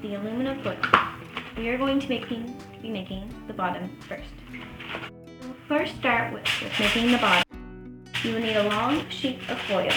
the aluminum foil. We are going to be making the bottom first. We'll first start with making the bottom. You will need a long sheet of foil.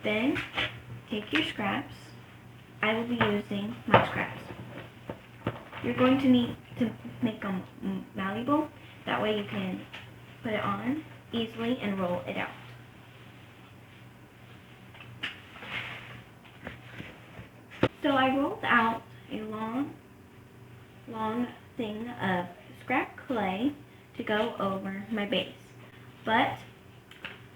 Then, take your scraps. I will be using my scraps. You're going to need to make them malleable. That way you can put it on easily and roll it out. So I rolled out a long thing of scrap clay to go over my base. But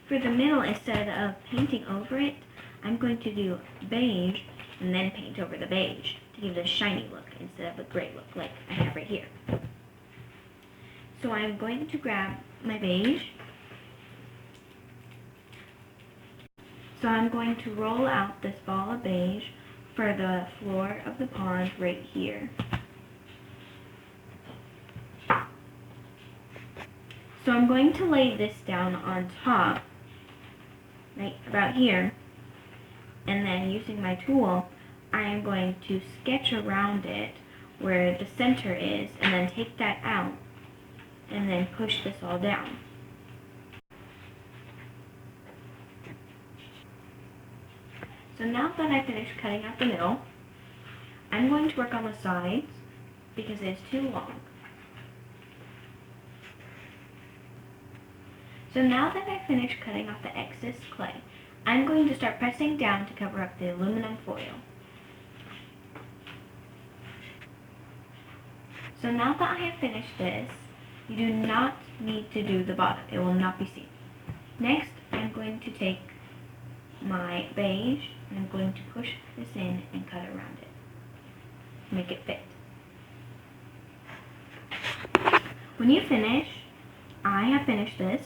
for the middle, instead of painting over it, I'm going to do beige and then paint over the beige to give it a shiny look instead of a gray look like I have right here. So I'm going to grab my beige. So I'm going to roll out this ball of beige for the floor of the pond right here. So I'm going to lay this down on top, right about here, and then using my tool, I am going to sketch around it where the center is, and then take that out, and then push this all down. So now that I finished cutting out the middle, I'm going to work on the sides because it's too long. So now that I finished cutting off the excess clay, I'm going to start pressing down to cover up the aluminum foil. So now that I have finished this, you do not need to do the bottom. It will not be seen. Next, I'm going to take my beige and I'm going to push this in and cut around it to make it fit. When you finish, I have finished this,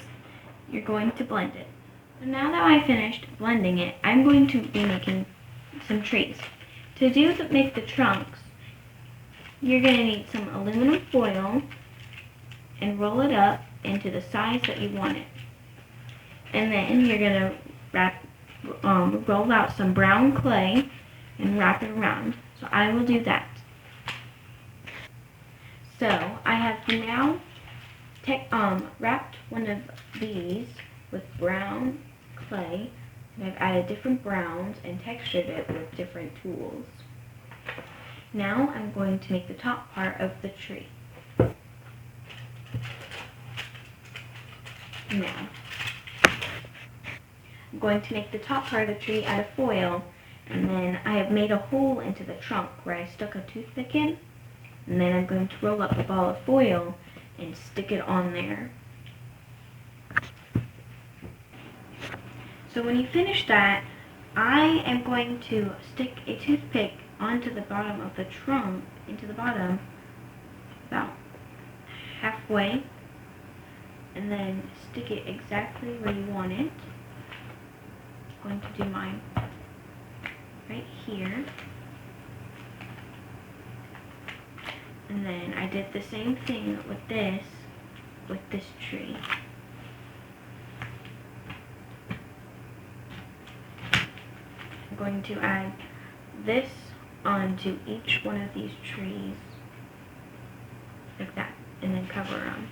you're going to blend it. So now that I finished blending it, I'm going to be making some trees. To make the trunks, you're going to need some aluminum foil and roll it up into the size that you want it. And then you're going to wrap roll out some brown clay and wrap it around. So I will do that. So I have now wrapped one of these with brown clay, and I've added different browns and textured it with different tools. Now I'm going to make the top part of the tree. Now, I'm going to make the top part of the tree out of foil, and then I have made a hole into the trunk where I stuck a toothpick in, and then I'm going to roll up a ball of foil and stick it on there. So when you finish that, I am going to stick a toothpick onto the bottom of the trunk, into the bottom, about halfway, and then stick it exactly where you want it. I'm going to do mine right here. And then I did the same thing with this tree. I'm going to add this onto each one of these trees, like that, and then cover them.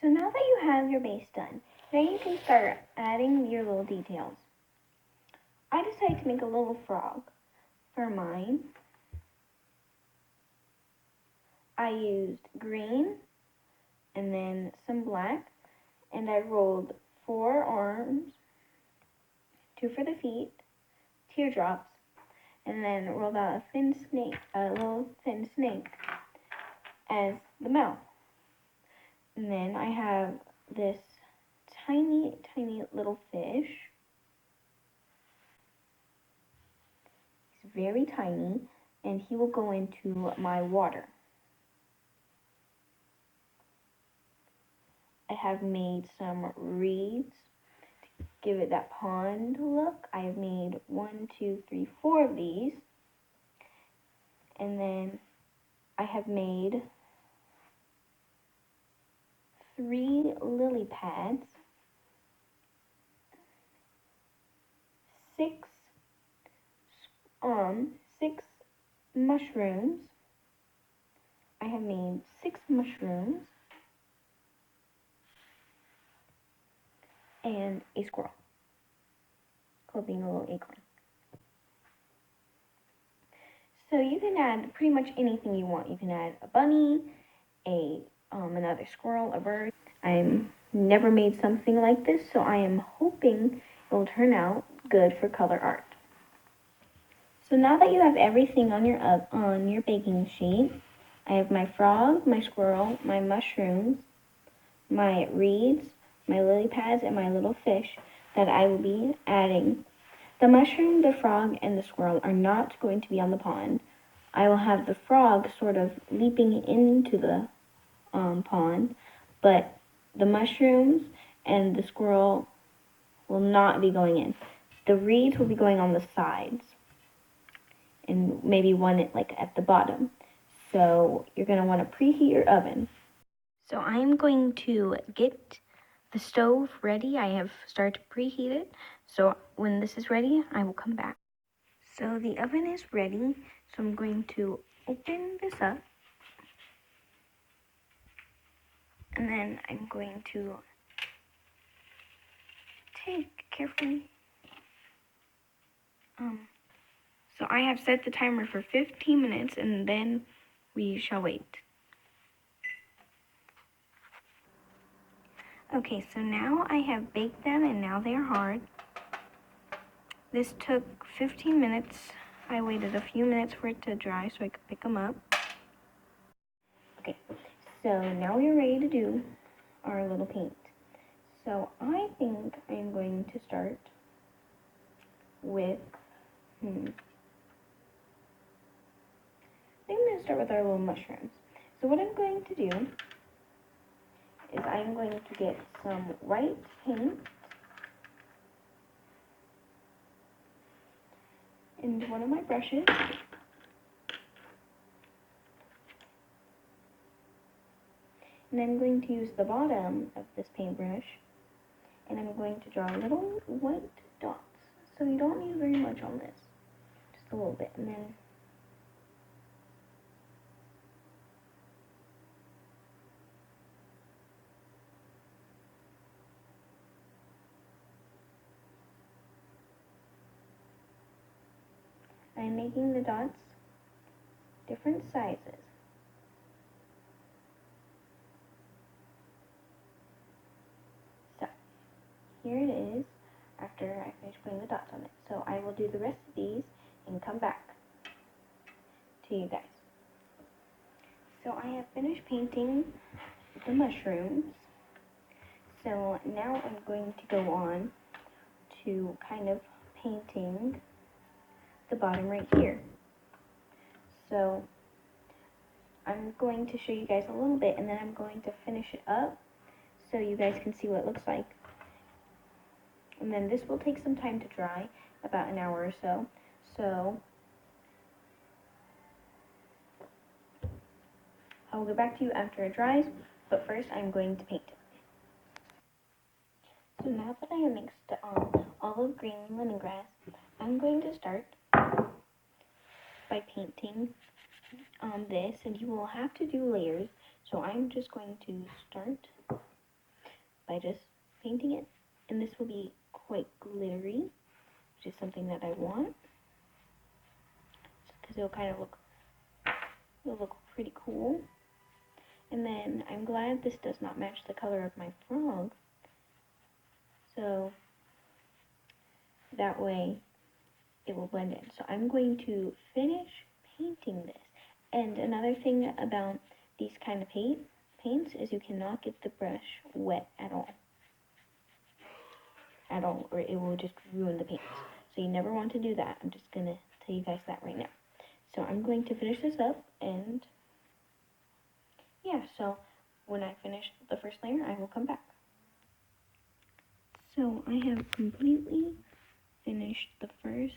So now that you have your base done, now you can start adding your little details. I decided to make a little frog for mine. I used green and then some black, and I rolled 4 arms, 2 for the feet, teardrops, and then rolled out a little thin snake as the mouth. And then I have this tiny, tiny little fish. He's very tiny, and he will go into my water. I have made some reeds to give it that pond look. I have made 1, 2, 3, 4 of these. And then I have made 3 lily pads, 6 mushrooms. I have made 6 mushrooms and a squirrel, called being a little acorn. So you can add pretty much anything you want. You can add a bunny, another squirrel, a bird. I've never made something like this, so I am hoping it will turn out good for color art. So now that you have everything on your baking sheet, I have my frog, my squirrel, my mushrooms, my reeds, my lily pads, and my little fish that I will be adding. The mushroom, the frog, and the squirrel are not going to be on the pond. I will have the frog sort of leaping into the pond, but the mushrooms and the squirrel will not be going in. The reeds will be going on the sides, and maybe one at the bottom. So you're going to want to preheat your oven. So I'm going to get the stove ready. I have started to preheat it. So when this is ready, I will come back. So the oven is ready. So I'm going to open this up. And then I'm going to take carefully. So I have set the timer for 15 minutes, and then we shall wait. Okay, so now I have baked them, and now they are hard. This took 15 minutes. I waited a few minutes for it to dry so I could pick them up. Okay, so now we're ready to do our little paint. So I think I'm going to start with, I think I'm going to start with our little mushrooms. So what I'm going to do is I'm going to get some white paint into one of my brushes. And I'm going to use the bottom of this paintbrush, and I'm going to draw little white dots. So you don't need very much on this, just a little bit, and then I'm making the dots different sizes. So here it is after I finish putting the dots on it. So I will do the rest of these and come back to you guys. So I have finished painting the mushrooms. So now I'm going to go on to kind of painting the bottom right here. So I'm going to show you guys a little bit, and then I'm going to finish it up so you guys can see what it looks like. And then this will take some time to dry, about an hour or so. So I will get back to you after it dries, but first I'm going to paint it. So now that I have mixed olive green lemongrass, I'm going to start by painting this, and you will have to do layers. So I'm just going to start by just painting it, and this will be quite glittery, which is something that I want, because it'll kind of look pretty cool. And then I'm glad this does not match the color of my frog, so that way it will blend in. So I'm going to finish painting this. And another thing about these kind of paints is you cannot get the brush wet at all, or it will just ruin the paints. So you never want to do that. I'm just going to tell you guys that right now. So I'm going to finish this up, and yeah, so when I finish the first layer, I will come back. So I have completely finished the first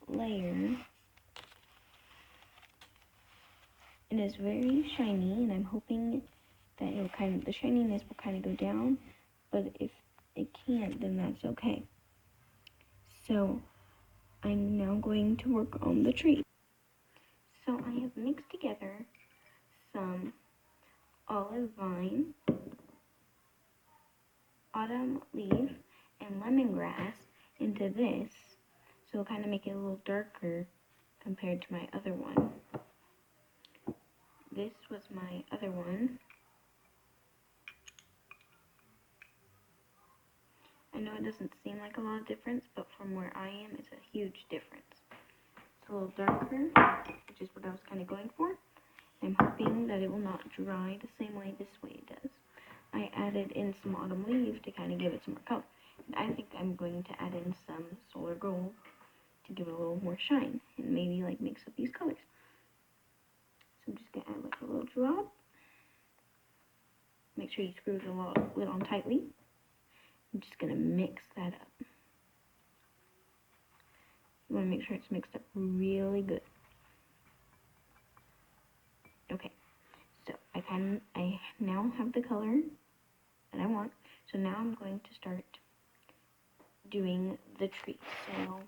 layer. It is very shiny, and I'm hoping that the shininess will kind of go down, but if it can't, then that's okay. So I'm now going to work on the tree. So I have mixed together some olive vine, autumn leaf, and lemongrass into this, so it'll kind of make it a little darker compared to my other one. This was my other one. I know it doesn't seem like a lot of difference, but from where I am, it's a huge difference. It's a little darker, which is what I was kind of going for. I'm hoping that it will not dry the same way this way it does. I added in some autumn leaves to kind of give it some more color. And I think I'm going to add in some solar gold to give it a little more shine, and maybe like mix up these colors. So I'm just going to add like a little drop. Make sure you screw the lid on tightly. I'm just going to mix that up. You want to make sure it's mixed up really good. Okay, so I now have the color that I want. So now I'm going to start doing the tree. So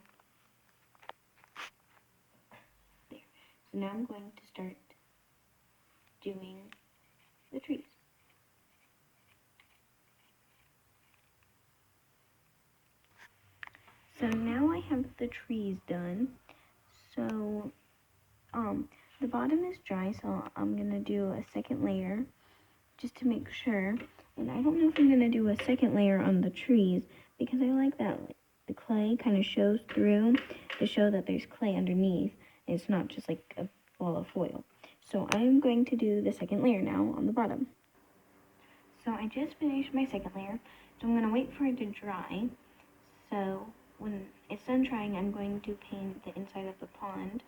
there. So now I'm going to start doing the trees. So now I have the trees done. So the bottom is dry, so I'm gonna do a second layer just to make sure. And I don't know if I'm gonna do a second layer on the trees because I like that the clay kind of shows through to show that there's clay underneath. And it's not just like a ball of foil. So I'm going to do the second layer now on the bottom. So I just finished my second layer, so I'm gonna wait for it to dry. So when it's done drying, I'm going to paint the inside of the pond,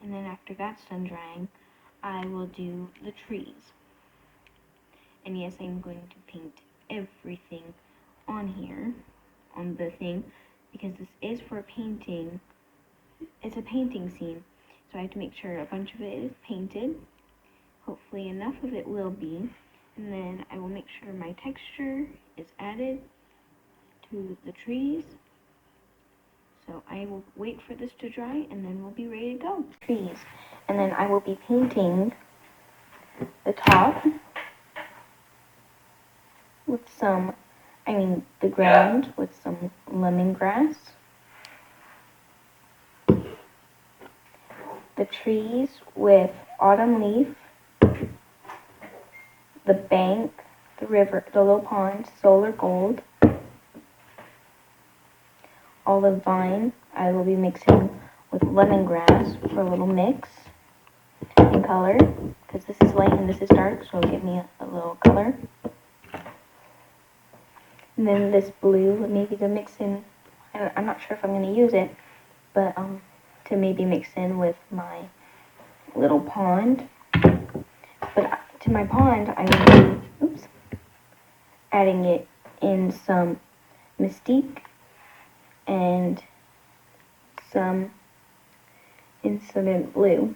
and then after that's done drying, I will do the trees. And yes, I'm going to paint everything on here, on the thing, because this is for painting. It's a painting scene, so I have to make sure a bunch of it is painted. Hopefully enough of it will be. And then I will make sure my texture is added to the trees. So I will wait for this to dry and then we'll be ready to go. Trees. And then I will be painting the top with the ground with some lemongrass. The trees with autumn leaf. The bank, the river, the little pond, solar gold. Olive vine, I will be mixing with lemongrass for a little mix in color, because this is light and this is dark, so it'll give me a little color. And then this blue, maybe to mix in, I'm not sure if I'm going to use it, but to maybe mix in with my little pond. But to my pond, I will be, adding it in some Mystique and some Incident Blue.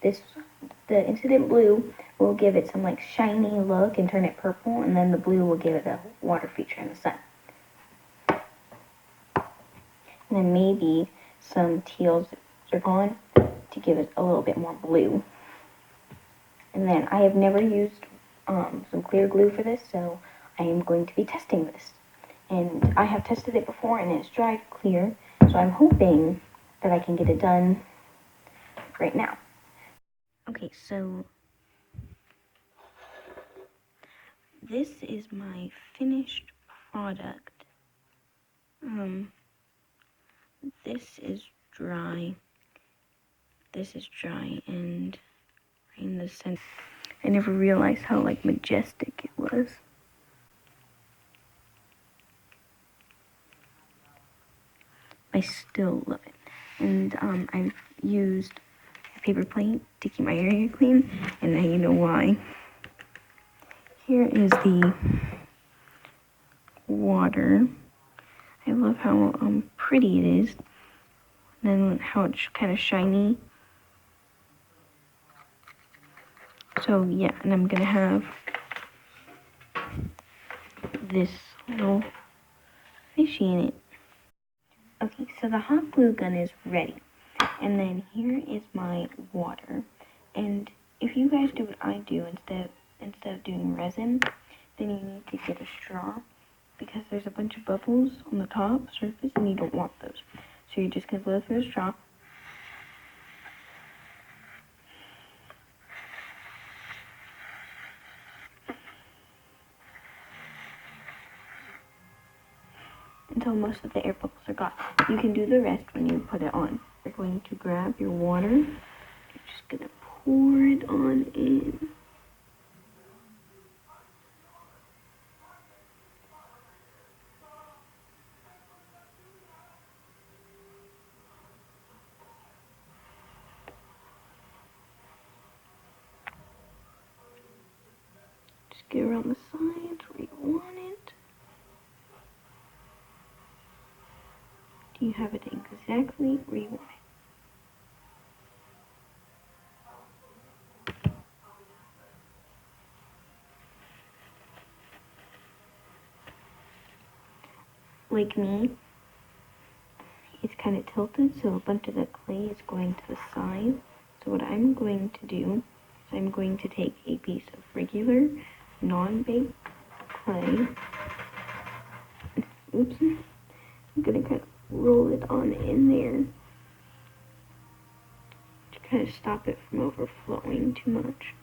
The Incident Blue will give it some like shiny look and turn it purple, and then the blue will give it a water feature in the sun. And then maybe some Teal Zircon to give it a little bit more blue. And then I have never used some clear glue for this, so I am going to be testing this. And I have tested it before and it's dried clear, so I'm hoping that I can get it done right now. Okay, so this is my finished product. This is dry. This is dry, and in the center, I never realized how like majestic it was. I still love it. And I've used a paper plate to keep my area clean, and now you know why. Here is the water. I love how pretty it is, and then how it's kind of shiny. So yeah, and I'm gonna have this little fishy in it. Okay, so the hot glue gun is ready. And then here is my water. And if you guys do what I do, instead of doing resin, then you need to get a straw, because there's a bunch of bubbles on the top surface and you don't want those. So you're just gonna blow through a straw. Until most of the air bubbles are gone. You can do the rest when you put it on. You're going to grab your water. You're just going to pour it on in. Just get around the sides where you want it. You have it exactly where you want it. Like me, it's kind of tilted, so a bunch of the clay is going to the side. So what I'm going to do is I'm going to take a piece of regular non-baked clay. Oops. I'm going to kind of roll it on in there to kind of stop it from overflowing too much.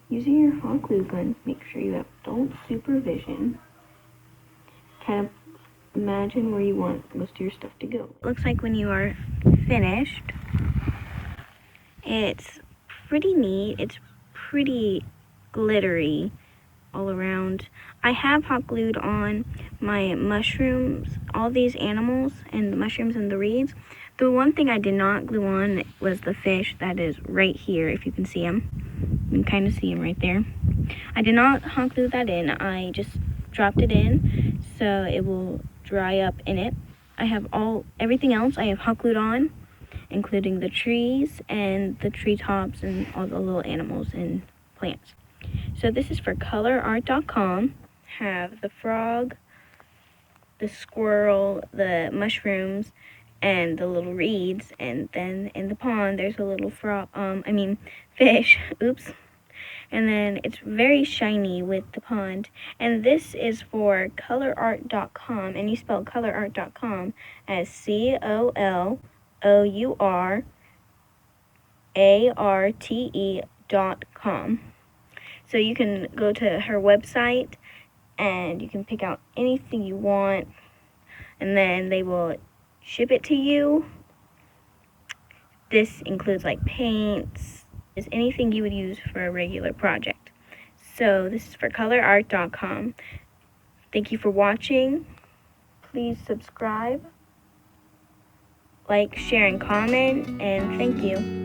Using your hot glue gun, make sure you have adult supervision. Kind of imagine where you want most of your stuff to go. It looks like when you are finished, it's pretty neat. It's pretty glittery all around. I have hot glued on my mushrooms, all these animals, and the mushrooms and the reeds. The one thing I did not glue on was the fish that is right here, if you can see him. You can kind of see him right there. I did not hot glue that in. I just dropped it in so it will dry up in it. I have everything else I have hot glued on, including the trees and the treetops and all the little animals and plants. So this is for COLOURARTE.com. Have the frog, the squirrel, the mushrooms, and the little reeds, and then in the pond there's a little fish. Oops. And then it's very shiny with the pond. And this is for COLOURARTE.com, and you spell COLOURARTE.com as COLOURARTE.com. So you can go to her website and you can pick out anything you want, and then they will ship it to you. This includes like paints, is anything you would use for a regular project. So this is for COLOURARTE.com. Thank you for watching. Please subscribe, like, share, and comment, and thank you.